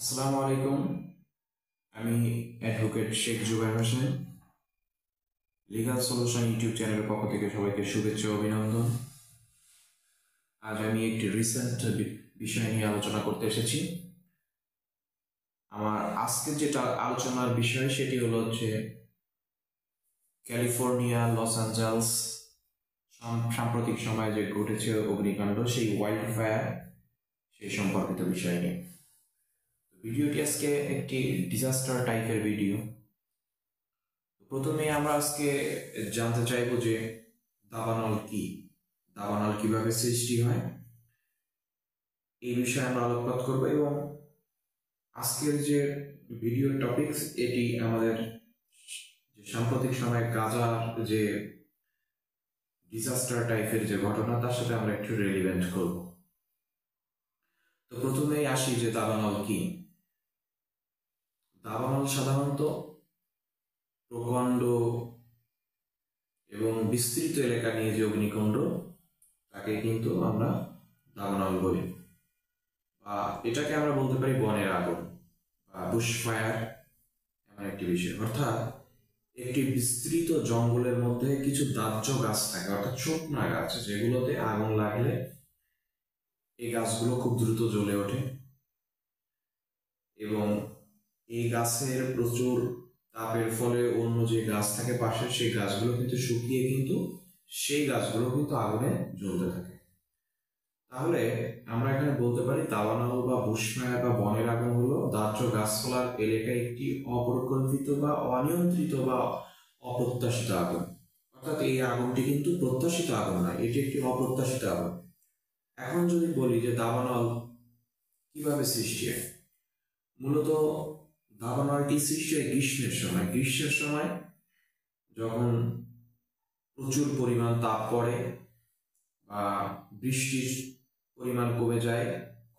আসসালামু আলাইকুম। আমি advocate Sheikh Zubair Hossain. Legal solution YouTube চ্যানেলের পক্ষ থেকে সবাইকে শুভেচ্ছা ও অভিনন্দন। আজ আমি একটি রিসেন্ট বিষয় নিয়ে আলোচনা করতে এসেছি। আমার আজকের যেটা আলোচনার বিষয় সেটি হলো ক্যালিফোর্নিয়া, লস অ্যাঞ্জেলস সাম্প্রতিক সময়ে যে ঘটেছে অগ্নিকাণ্ড, সেই ওয়াইল্ড ফায়ার, সেই সম্পর্কিত বিষয় নিয়ে। ভিডিওটি আজকে একটি ডিজাস্টার টাইপের ভিডিও। প্রথমে আমরা আজকে জানতে চাইব যে দাবানল কি, দাবানল কিভাবে সৃষ্টি হয়, এই বিষয়ে আমরা আলোকপাত করব। এবং আজকের যে ভিডিও টপিকস, এটি আমাদের সাম্প্রতিক সময়ে গাজার যে ডিজাস্টার টাইপের যে ঘটনা, তার সাথে আমরা একটু রেলিভেন্ট করব। তো প্রথমেই আসি যে দাবানল কি। দাবানল সাধারণত প্রকাণ্ড এবং বিস্তৃত এলাকা নিয়ে যে অগ্নিকাণ্ড, তাকে কিন্তু আমরা দাবানল বলি, বা এটাকে আমরা বলতে পারি বনের আগুন বা বুশ ফায়ার। এমন একটি বিষয়, অর্থাৎ একটি বিস্তৃত জঙ্গলের মধ্যে কিছু দাহ্য গাছ থাকে, অর্থাৎ শুকনা গাছ, যেগুলোতে আগুন লাগলে এই গাছগুলো খুব দ্রুত জ্বলে ওঠে এবং এই গাছের প্রচুর তাপের ফলে অন্য যে গাছ থাকে পাশে, সেই গাছগুলো কিন্তু শুকিয়ে কিন্তু সেই গাছগুলো কিন্তু আগুনে জ্বলতে থাকে। তাহলে আমরা এখানে বলতে পারি দাবানল বা বুশফায়ার বা বনের আগুন হলো দাহ্য গাছপালার এলাকায় একটি অপরিকল্পিত বা অনিয়ন্ত্রিত বা অপ্রত্যাশিত আগুন। অর্থাৎ এই আগুনটি কিন্তু প্রত্যাশিত আগুন নয়, এটি একটি অপ্রত্যাশিত আগুন। এখন যদি বলি যে দাবানল কিভাবে সৃষ্টি হয়, মূলত দাবানলটি সৃষ্টি হয় গ্রীষ্মের সময় যখন প্রচুর পরিমাণ তাপ পড়ে বা বৃষ্টির পরিমাণ কমে যায়,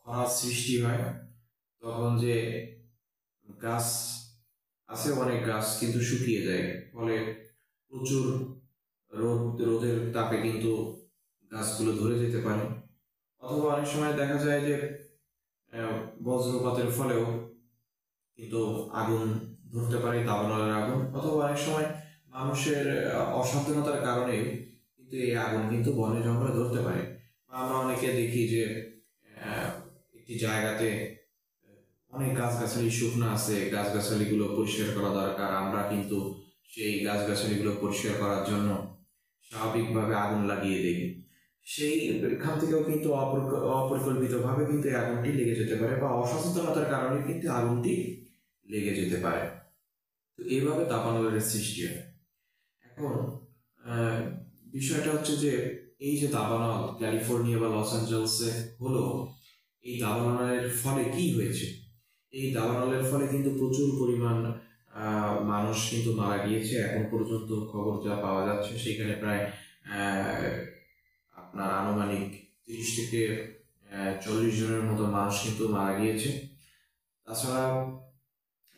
খরার সৃষ্টি হয়, তখন যে গাছ আছে, অনেক গাছ কিন্তু শুকিয়ে যায়, ফলে প্রচুর রোদের তাপে কিন্তু গাছগুলো ধরে যেতে পারে। অথবা অনেক সময় দেখা যায় যে বজ্রপাতের ফলেও কিন্তু আগুন ধরতে পারে, দাবানলের আগুন। অথবা অনেক সময় মানুষের অসাবধানতার কারণে কিন্তু এই আগুন কিন্তু বনে জঙ্গলে ধরতে পারে। বা আমরা অনেকে দেখি যে একটি জায়গাতে অনেক গাছগাছালি শুকনো আছে, গাছগাছালিগুলো পরিষ্কার করা দরকার, আমরা কিন্তু সেই গাছগাছালিগুলো পরিষ্কার করার জন্য স্বাভাবিকভাবে আগুন লাগিয়ে দিই। সেই এখান থেকেও কিন্তু অপরিকল্পিতভাবে কিন্তু এই আগুনটি লেগে যেতে পারে, বা অসচেতনতার কারণে কিন্তু আগুনটি লেগে যেতে পারে। তো এইভাবে দাবানলের সৃষ্টি হয়। এখন বিষয়টা হচ্ছে যে এই যে দাবানল ক্যালিফোর্নিয়া বা লস অ্যাঞ্জেলসে হলো, এই দাবানলের ফলে কি হয়েছে? এই দাবানলের ফলে কিন্তু প্রচুর পরিমাণ মানুষ কিন্তু মারা গিয়েছে। এখন পর্যন্ত খবর যা পাওয়া যাচ্ছে, সেখানে প্রায় আপনার আনুমানিক 30 থেকে 40 জনের মতো মানুষ কিন্তু মারা গিয়েছে। তাছাড়া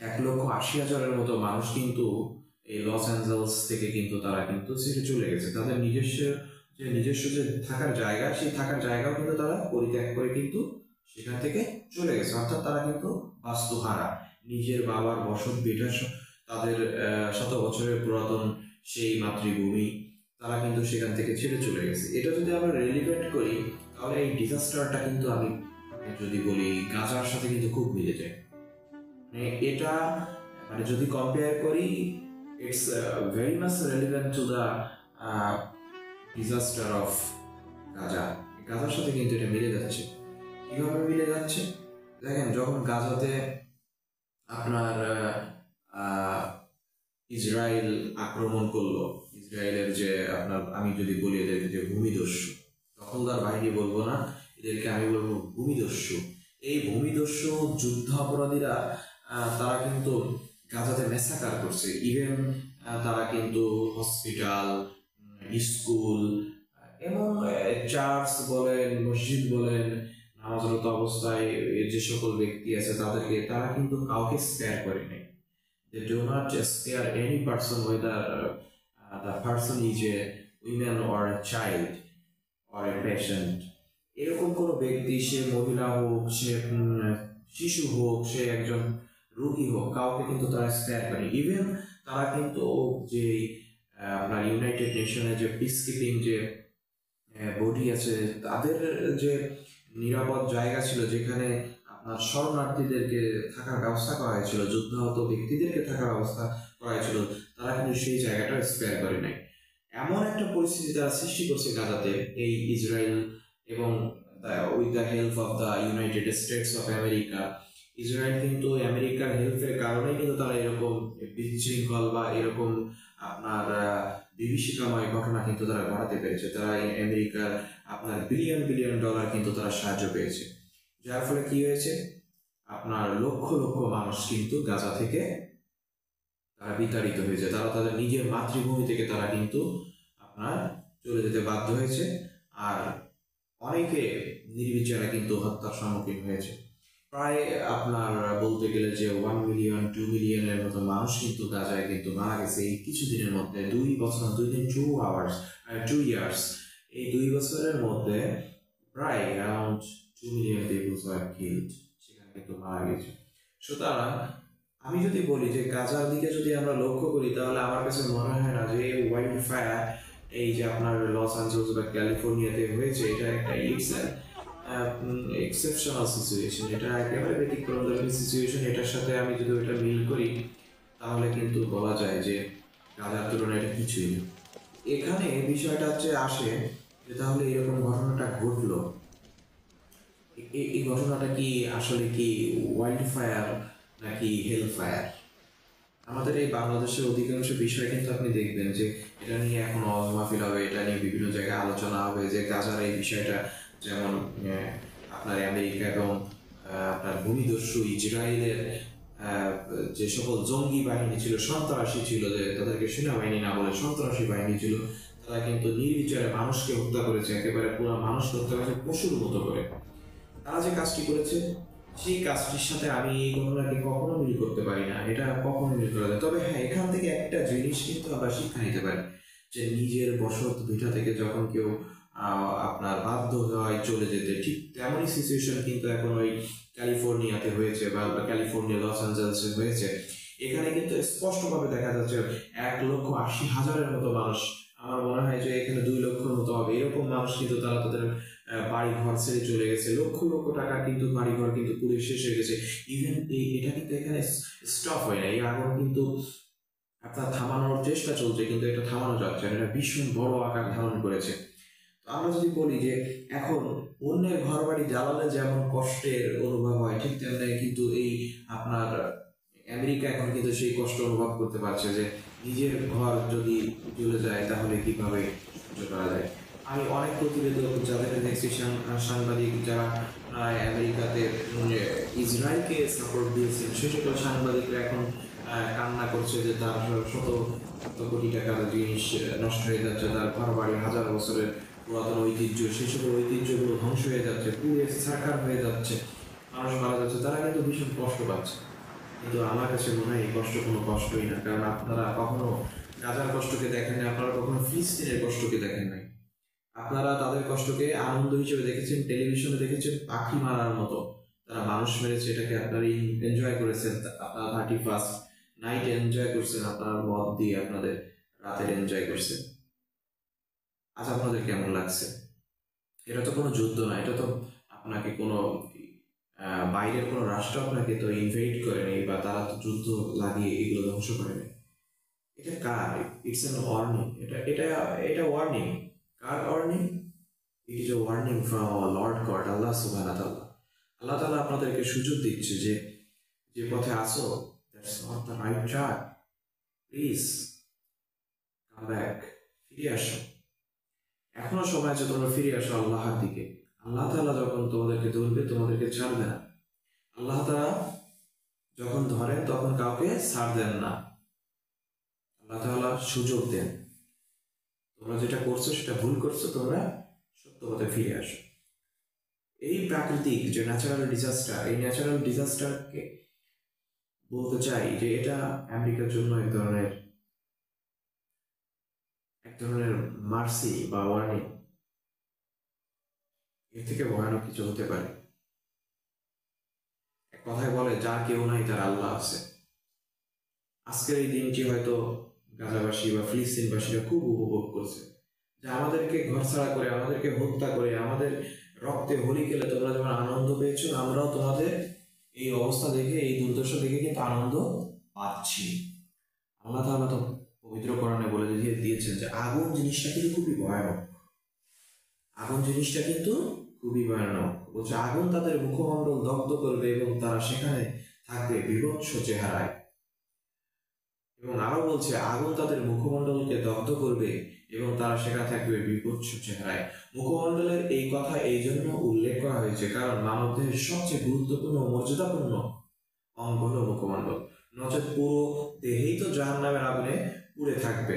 1,80,000-এর মতো মানুষ কিন্তু এই লস অ্যাঞ্জেলস থেকে কিন্তু তারা কিন্তু ছেড়ে চলে গেছে। তাদের নিজস্ব যে থাকার জায়গা, সেই থাকার জায়গাও কিন্তু তারা পরিত্যাগ করে কিন্তু সেখান থেকে চলে গেছে। অর্থাৎ তারা কিন্তু বাস্তুহারা, নিজের বাবার বসত ভিটা, তাদের শত বছরের পুরাতন সেই মাতৃভূমি, তারা কিন্তু সেখান থেকে ছেড়ে চলে গেছে। এটা যদি আমরা রেলিভেন্ট করি, তাহলে এই ডিজাস্টারটা কিন্তু আমি যদি বলি গাজার সাথে কিন্তু খুব মিলে যায়। এটা যদি কম্পেয়ার করি, it's very much relevant to the disaster of গাজার সাথে কিন্তু এটা মিলে যাচ্ছে। কিভাবে মিলে যাচ্ছে দেখেন, যখন গাজাতে আপনার ইসরায়েল আক্রমণ করলো, ইসরায়েলের যে আপনার, আমি যদি বলি এদেরকে যে ভূমিদস্যু, দখলদার বাহিনী বলবো না, এদেরকে আমি বলবো ভূমিদস্যু। এই ভূমিদস্যু যুদ্ধাপরাধীরা তারা কিন্তু গাজাতে ম্যাসাকার করছে। ইভেন তারা কিন্তু হসপিটাল, স্কুল এবং চার্চ বলেন, মসজিদ বলেন, নামাজরত অবস্থায় যে সকল ব্যক্তি আছে তারা কিন্তু কাউকে স্পেয়ার করে নাই। They do not spare any person, whether the person is a woman or a child or a patient. এরকম কোনো ব্যক্তি, সে মহিলা হোক, শিশু হোক, সে একজন রোগী হোক, কাউকে কিন্তু তারা স্পেয়ার করে। ইভেন তারা কিন্তু যে আপনার ইউনাইটেড নেশনের যে পিস কিপিং যে বডি আছে, তাদের যে নিরাপদ জায়গা ছিল যেখানে আপনার শরণার্থীদেরকে থাকার ব্যবস্থা করা হয়েছিল, যুদ্ধাহত ব্যক্তিদেরকে থাকার ব্যবস্থা করা হয়েছিল, তারা কিন্তু সেই জায়গাটা স্পেয়ার করে নাই। এমন একটা পরিস্থিতি তারা সৃষ্টি করছে গাজাতে, এই ইসরায়েল এবং with the help of the United states of America. Israel কিন্তু আমেরিকার হেল্পের কারণে কিন্তু তারা এরকম বিশৃঙ্খল বা এরকম আপনার বিভীষিকাময় ঘটনা কিন্তু তারা ঘটাতে পেরেছে। তারা আমেরিকার আপনার বিলিয়ন বিলিয়ন ডলার কিন্তু তারা সাহায্য পেয়েছে, যার ফলে কি হয়েছে, আপনার লক্ষ লক্ষ মানুষ কিন্তু গাজা থেকে তারা বিতাড়িত হয়েছে। তারা তাদের নিজের মাতৃভূমি থেকে তারা কিন্তু আপনার চলে যেতে বাধ্য হয়েছে, আর অনেকে নির্বিচারে কিন্তু হত্যার সম্মুখীন হয়েছে। প্রায় আপনার বলতে গেলে যে 1 মিলিয়ন 2 মিলিয়নের মতো মানুষ কিন্তু গাজায় কিন্তু মারা গেছে এই কিছুদিনের মধ্যে। 2 ইয়ার্স, এই 2 বছরের মধ্যে প্রায় around 2 million people were killed, সেখানে কিন্তু মারা গেছে। সুতরাং আমি যদি বলি যে গাজার দিকে যদি আমরা লক্ষ্য করি, তাহলে আমার কাছে মনে হয় না যে ওয়াইল্ড ফায়ার এই যে আপনার লস অ্যাঞ্জেলস বা ক্যালিফোর্নিয়াতে হয়েছে, এটা একটা এক্সেপশনাল সিচুয়েশন, এটা একেবারে ব্যতিক্রমধর্মী সিচুয়েশন। এটার সাথে আমি যদি ওইটা মিল করি, তাহলে কিন্তু বলা যায় যে গাজার তুলনায় এটা কিছুই না। এখানে বিষয়টা হচ্ছে আসে যে তাহলে এরকম ঘটনাটা ঘটলো, এই ঘটনাটা কি আসলে কি ওয়াইল্ড ফায়ার নাকি হেল ফায়ার? আমাদের এই বাংলাদেশের অধিকাংশ বিষয় কিন্তু আপনি দেখবেন যে এটা নিয়ে এখন মাহফিল হবে, এটা নিয়ে বিভিন্ন জায়গায় আলোচনা হবে যে গাজার এই বিষয়টা, যেমন আপনার আমেরিকা এবং আপনার ভূমিদস্যু ইসরায়েলের যে সকল জঙ্গি বাহিনী ছিল, সন্ত্রাসী ছিল, যে তাদেরকে সেনাবাহিনী না বলে সন্ত্রাসী বাহিনী ছিল, তারা কিন্তু নির্বিচারে মানুষকে হত্যা করেছে, একেবারে পুরো মানুষকে হত্যা করেছে পশুর মতো করে। তারা যে কাজটি করেছে, সেই কাজটির সাথে আমি এই ঘটনাকে কখনো মিল করতে পারি না, এটা কখনো মিল করা যায়। তবে হ্যাঁ, এখান থেকে একটা জিনিস কিন্তু আমরা শিক্ষা নিতে পারি যে নিজের বসত ভিটা থেকে যখন কেউ আপনার বাধ্য হয় চলে যেতে, ঠিক তেমনই সিচুয়েশন কিন্তু এখন ওই ক্যালিফোর্নিয়াতে হয়েছে বা ক্যালিফোর্নিয়া লস অ্যাঞ্জেলসে হয়েছে। এখানে কিন্তু স্পষ্টভাবে দেখা যাচ্ছে 1,80,000-এর মতো মানুষ, আমার মনে হয় যে এখানে 2 লক্ষের মতো হবে, এরকম মানুষ কিন্তু তারা তাদের বাড়ি ঘর ছেড়ে চলে গেছে। লক্ষ লক্ষ টাকা কিন্তু বাড়ি ঘর কিন্তু পুড়ে শেষ হয়ে গেছে। ইভেন এটা কিন্তু এখানে স্টপ হয় না, এই আগুন কিন্তু আপনার থামানোর চেষ্টা চলছে, কিন্তু এটা থামানো যাচ্ছে না, এটা ভীষণ বড় আকার ধারণ করেছে। তো আমরা যদি বলি যে এখন অন্যের ঘর বাড়ি জ্বালালে যেমন কষ্টের অনুভব হয়, ঠিক তেমনি কিন্তু এই আপনার আমেরিকা এখন কিন্তু সেই কষ্ট অনুভব করতে পারছে যে নিজের ঘর যদি জ্বলে যায় তাহলে কিভাবে সহ্য করা যায়। আমি অনেক প্রতিবেদক যাদের দেখছি, সাংবাদিক যারা আমেরিকাতে ইসরায়েলকে সাপোর্ট দিয়েছেন, সে সকল সাংবাদিকরা এখন কান্না করছে যে তার শত শত কোটি টাকার জিনিস নষ্ট হয়ে যাচ্ছে, তার ঘর বাড়ি হাজার বছরের পুরাতন ঐতিহ্য, সেই সকল ঐতিহ্যগুলো ধ্বংস হয়ে যাচ্ছে, পুড়ে ছারখার হয়ে যাচ্ছে, মানুষ মারা যাচ্ছে, তারা কিন্তু ভীষণ কষ্ট পাচ্ছে। কিন্তু আমার কাছে মনে হয় এই কষ্ট কোনো কষ্টই না, কারণ আপনারা কখনো গাজার কষ্টকে দেখেন নাই, আপনারা কখনো ফিলিস্তিনের কষ্টকে দেখেন নাই। আপনারা তাদের কষ্টকে আনন্দ হিসেবে দেখেছেন, টেলিভিশনে দেখেছেন পাখি মারার মতো, তারা মানুষ মেরেছে, এটাকে আপনারা এনজয় করেছেন, আপনারা 31st নাইট এনজয় করছেন, আপনারা মদ দিয়ে আপনাদের রাতের এনজয় করছেন। আজ আপনাদের কেমন লাগছে? এটা তো কোনো যুদ্ধ না, এটা তো আপনাকে কোনো বাইরের কোনো রাষ্ট্র আপনাকে তো ইনভাইট করেনি, বা তারা তো যুদ্ধ লাগিয়ে এগুলো ধ্বংস করেনি। এটা কার? It's an warning. এটা ওয়ার্নিং। কার warning? It is a warning from our lord God, আল্লাহ সুবহানাহু ওয়া তাআলা। আল্লাহ তাআলা আপনাদেরকে সুযোগ দিচ্ছে যে যে পথে আসো, that's not the right track, please come back, ফিরে আসো। এখনো সময় আছে, তোমরা ফিরে আসো আল্লাহর দিকে। আল্লাহ তাআলা যখন তোমাদেরকে ধরবে, তোমাদেরকে ছাড়বে না। আল্লাহ তাআলা যখন ধরেন তখন কাউকে ছাড় দেন না, আল্লাহ তাআলা সুযোগ দেন। তোমরা যেটা করছো সেটা ভুল করছো, তোমরা সত্য পথে ফিরে আসো। এই প্রাকৃতিক যে ন্যাচারাল ডিজাস্টার, এই ন্যাচারাল ডিজাস্টারকে বলতে চাই যে এটা আমেরিকার জন্য এক ধরনের মার্সি বা ওয়ার্নিং। এর থেকে ভয়ানক কিছু হতে পারে। কথায় বলে যার কেউ নাই তার আল্লাহ আছে। আজকের এই দিনটি হয়তো গাজাবাসী বা ফিলিস্তিনবাসীরা খুব উপভোগ করছে, যে আমাদেরকে ঘরছাড়া করে, আমাদেরকে হত্যা করে, আমাদের রক্তে হোলি খেলে তোমরা যেমন আনন্দ পেয়েছো, আমরাও তোমাদের এই অবস্থা দেখে, এই দুর্দশা দেখে কিন্তু আনন্দ পাচ্ছি। আল্লাহ তাআলা তো পবিত্র কোরআনে বলে দিয়েছেন যে আগুন জিনিসটা কিন্তু খুবই ভয়ানক। আগুন জিনিসটা কিন্তু খুবই ভয়ানক। বলছে আগুন তাদের মুখমণ্ডল দগ্ধ করবে এবং তারা সেখানে থাকবে বিভৎস চেহারায়। এবং আরো বলছে আগুন তাদের মুখমণ্ডলকে দগ্ধ করবে এবং তারা সেখানে থাকবে বিভৎস চেহারায়। মুখমণ্ডলের এই কথা এই জন্য উল্লেখ করা হয়েছে কারণ মানবদেহের সবচেয়ে গুরুত্বপূর্ণ ও মর্যাদাপূর্ণ অঙ্গ হল মুখমণ্ডল, নচেত পুরো দেহেই তো জাহান্নামের আগুনে পুড়ে থাকবে।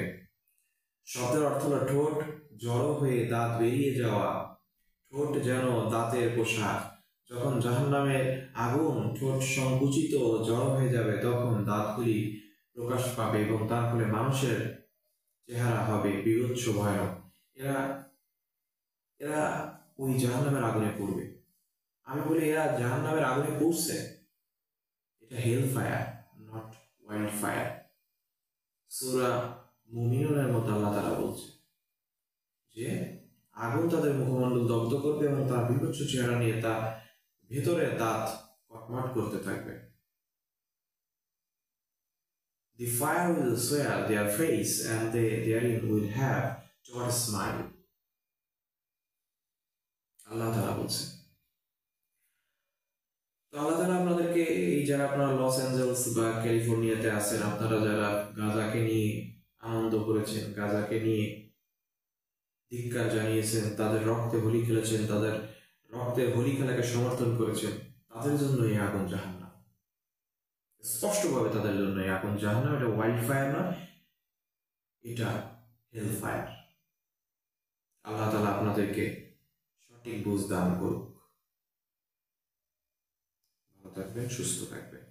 শব্দের অর্থ হলো ঠোঁট জড়ো হয়ে দাঁত বেরিয়ে যাওয়া, ঠোঁট যেন দাঁতের পোশাক। যখন জাহান্নামের আগুন ঠোঁট সংকুচিত ও জড়ো হয়ে যাবে তখন দাঁতগুলি প্রকাশ পাবে এবং তার ফলে মানুষের চেহারা হবে বিভৎস ভয়ানক। এরা এরা ওই জাহান্নামের আগুনে পড়বে। আমি বলি এরা জাহান্নামের আগুনে পড়ছে, এটা hell fire, not wild fire. সূরা মুমিনুনের মধ্যে আল্লাহ তাআলা বলছে যে আগুন তাদের মুখমণ্ডল দগ্ধ করবে এবং তার বিভৎস চেহারা নিয়ে তার ভেতরে দাঁত কটমট করতে থাকবে। The fire will swear their face and they therein will have not a smile. আল্লাহ তাআলা বলছে। তো আল্লাহ তাআলা আপনাদেরকে, এই যারা আপনারা লস অ্যাঞ্জেলস বা ক্যালিফোর্নিয়াতে আছেন, আপনারা যারা গাজাকে নিয়ে আনন্দ করেছেন, গাজাকে নিয়ে ধিক্কার জানিয়েছেন, তাদের রক্তে হোলি খেলেছেন, তাদের রক্তের হোলি খেলাকে সমর্থন করেছেন, তাদের জন্য এই আগুন জাহান্নাম। স্পষ্টভাবে তাদের জন্য এই আগুন জাহান্নাম। এটা ওয়াইল্ড ফায়ার না, এটা হেল ফায়ার। আল্লাহ তাআলা আপনাদেরকে সঠিক বুঝ দান করুক। ভালো থাকবেন, সুস্থ থাকবেন।